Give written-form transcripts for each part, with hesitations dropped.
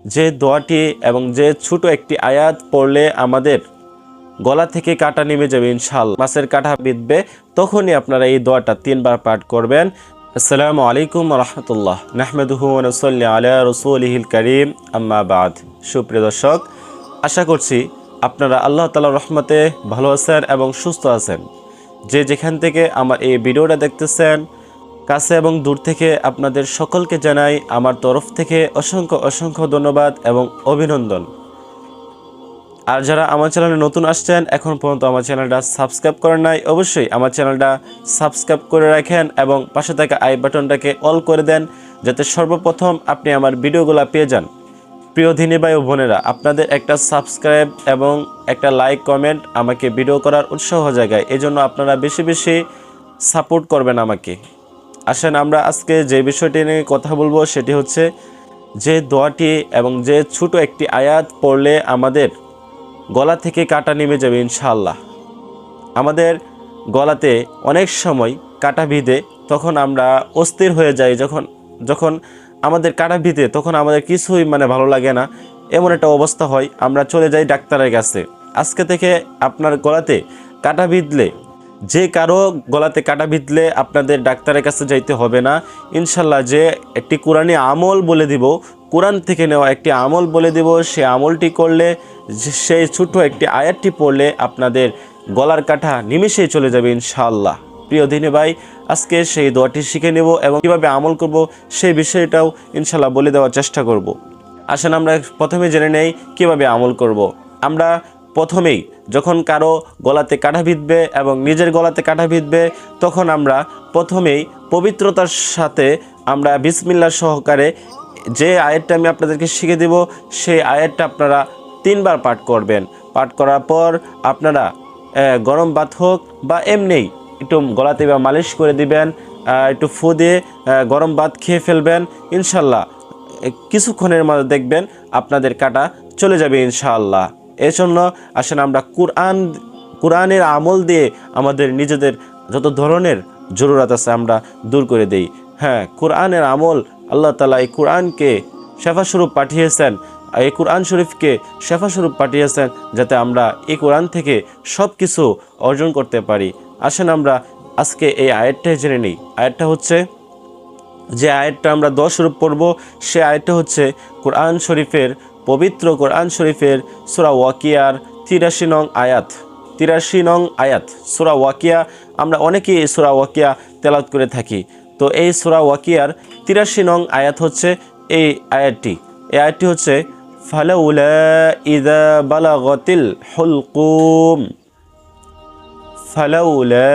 যে দোয়াটি এবং যে ছোট একটি আয়াত পড়লে আমাদের গলা থেকে কাটা নেমে যাবে ইনশাআল্লাহ, মাছের কাঁটা বিঁধবে, তখনই আপনারা এই দোয়াটা 3 বার পাঠ করবেন। আসসালামু আলাইকুম ওয়া রাহমাতুল্লাহ, নাহমাদুহু ওয়া নুসাল্লি আলা রাসূলিহিল কারীম, আম্মা বাদ। সুপ্রিয় দর্শক, আশা করছি আপনারা আল্লাহ তাআলার রহমতে ভালো আছেন এবং সুস্থ আছেন। যে যেখান থেকে আমার এই ভিডিওটা দেখতেছেন, কাছে এবং দূর থেকে আপনাদের সকলকে জানাই আমার তরফ থেকে অসংখ্য অসংখ্য ধন্যবাদ এবং অভিনন্দন। আর যারা আমার চ্যানেলে নতুন আসছেন, এখন পর্যন্ত আমার চ্যানেলটা সাবস্ক্রাইব করেন নাই, অবশ্যই আমার চ্যানেলটা সাবস্ক্রাইব করে রাখেন এবং পাশে থাকা আই বাটনটাকে অল করে দেন, যাতে সর্বপ্রথম আপনি আমার ভিডিওগুলো পেয়ে যান। প্রিয় দিনী ভাই ও বোনেরা, আপনাদের একটা সাবস্ক্রাইব এবং একটা লাইক কমেন্ট আমাকে ভিডিও করার উৎসাহ জায়গায়, এজন্য আপনারা বেশি বেশি সাপোর্ট করবেন আমাকে। আসেন আমরা আজকে যে বিষয়টি নিয়ে কথা বলবো সেটি হচ্ছে যে দোয়াটি এবং যে ছোট একটি আয়াত পড়লে আমাদের গলা থেকে কাটা নেমে যাবে ইনশাআল্লাহ। আমাদের গলাতে অনেক সময় কাটা বিঁধে, তখন আমরা অস্থির হয়ে যাই। যখন আমাদের কাটা বিঁধে তখন আমাদের কিছুই ভালো লাগে না, এমন একটা অবস্থা হয়, আমরা চলে যাই ডাক্তারের কাছে। আজকে থেকে আপনার গলাতে কাটা বিঁধলে, যে কারো গলাতে কাটা বিঁধলে আপনাদের ডাক্তারের কাছে যাইতে হবে না ইনশাল্লাহ। যে একটি কোরআনি আমল বলে দিব, কোরআন থেকে নেওয়া একটি আমল বলে দিব, সে আমলটি করলে, সেই ছোট্ট একটি আয়াতটি পড়লে আপনাদের গলার কাটা নিমেষেই চলে যাবে ইনশাআল্লাহ। প্রিয় দিনী ভাই, আজকে সেই দোয়াটি শিখে নেব এবং কীভাবে আমল করব সেই বিষয়টাও ইনশাল্লাহ বলে দেওয়ার চেষ্টা করব। আসেন আমরা প্রথমে জেনে নেই কীভাবে আমল করব। আমরা প্রথমেই যখন কারো গলাতে কাটা বিঁধবে এবং নিজের গলাতে কাটা বিঁধবে, তখন আমরা প্রথমেই পবিত্রতার সাথে আমরা বিসমিল্লাহ সহকারে যে আয়াতটা আমি আপনাদেরকে শিখে দেব, সেই আয়াতটা আপনারা 3 বার পাঠ করবেন। পাঠ করার পর আপনারা গরম ভাত হোক বা এমনিই একটু গলাতে বা মালিশ করে দিবেন, একটু ফু দিয়ে গরম ভাত খেয়ে ফেলবেন ইনশাল্লাহ। কিছুক্ষণের মধ্যে দেখবেন আপনাদের কাটা চলে যাবে ইনশাআল্লাহ। এর জন্য আসেন আমরা কোরআনের আমল দিয়ে আমাদের নিজেদের যত ধরনের জরুরত আছে আমরা দূর করে দেই। হ্যাঁ, কোরআনের আমল, আল্লাহ তাআলা এই কোরআনকে শেফাস্বরূপ পাঠিয়েছেন, এই কোরআন শরীফকে শেফাস্বরূপ পাঠিয়েছেন, যাতে আমরা এই কোরআন থেকে সব কিছু অর্জন করতে পারি। আসেন আমরা আজকে এই আয়াতটাই জেনে নিই। আয়াতটা হচ্ছে, যে আয়াতটা আমরা 10 রূপ পড়ব, সে আয়াতটা হচ্ছে কোরআন শরীফের, পবিত্র কোরআন শরীফের সূরা ওয়াকিয়ার 83 নং আয়াত। 83 নং আয়াত সূরা ওয়াকিয়া। আমরা অনেকেই এই সূরা ওয়াকিয়া তেলাওয়াত করে থাকি। তো এই সূরা ওয়াকিয়ার 83 নং আয়াত হচ্ছে এই আয়াতটি। এই আয়াতটি হচ্ছে, ফালাউলা ইযা বালাগাতিল হুলকুম, ফালাউলা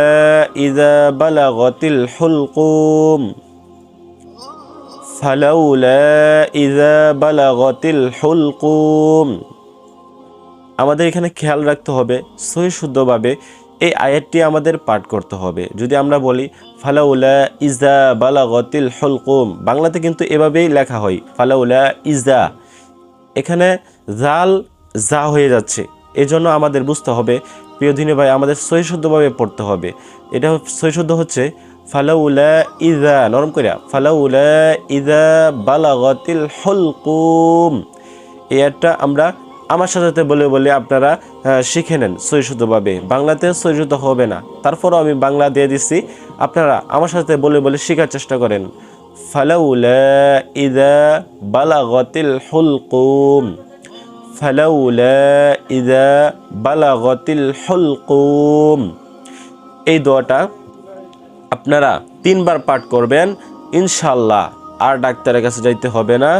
ইযা বালাগাতিল হুলকুম, ফালাউলা ইযা বালাগাতিল হুলকুম। আমাদের এখানে খেয়াল রাখতে হবে, সহি শুদ্ধভাবে এই আয়াতটি আমাদের পাঠ করতে হবে। যদি আমরা বলি ফালাউলা ইযা বালাগাতিল হুলকুম, বাংলাতে কিন্তু এভাবেই লেখা হয়, ফালাউলা ইযা, এখানে জাল যা হয়ে যাচ্ছে। এজন্য আমাদের বুঝতে হবে প্রিয় দিনী ভাই, আমাদের সহি শুদ্ধভাবে পড়তে হবে। এটা সহি শুদ্ধ হচ্ছে ফালাউলা ইযা, নরম করিয়া, ফালাউলা ইযা বালাগাতিল হুলকুম। এই আয়াতটা আমরা আমার সাথে বলে বলে আপনারা শিখে নেন সহি শুদ্ধভাবে। বাংলাতে সহি শুদ্ধ হবে না, তারপরও আমি বাংলা দিয়ে দিচ্ছি, আপনারা আমার সাথে বলে বলে শেখার চেষ্টা করেন। ফালাউলা ইযা বালাগাতিল হুলকুম, ফালাউলা ইযা বালাগাতিল হুলকুম। এই দোয়াটা আপনারা 3 বার পাঠ করবেন ইনশাআল্লাহ। আর ডাক্তারের কাছে যাইতে হবে না।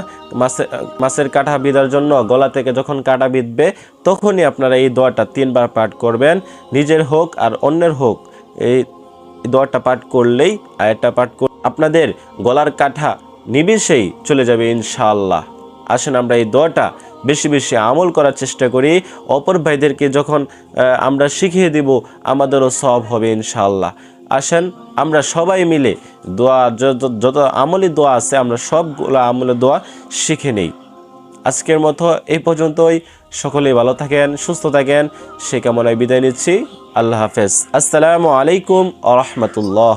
মাছের কাঁটা বিঁধার জন্য গলা থেকে যখন কাঁটা বিঁধবে, তখনই আপনারা এই দোয়াটা 3 বার পাঠ করবেন। নিজের হোক আর অন্যের হোক, এই দোয়াটা পাঠ করলেই, আয়াতটা পাঠ করে আপনাদের গলার কাঁটা নিমিষেই চলে যাবে ইনশাআল্লাহ। আসেন আমরা এই দোয়াটা বেশি বেশি আমল করার চেষ্টা করি। অপর ভাইদেরকে যখন আমরা শিখিয়ে দিব, আমাদেরও সওয়াব হবে ইনশাআল্লাহ। আসেন আমরা সবাই মিলে দোয়া, যত আমলি দোয়া আছে, আমরা সবগুলো আমলের দোয়া শিখে নেই। আজকের মতো এই পর্যন্তই। সকলেই ভালো থাকেন, সুস্থ থাকেন, সে কামনায় বিদায় নিচ্ছি। আল্লাহ হাফেজ। আসসালামু আলাইকুম ওয়া রাহমাতুল্লাহ।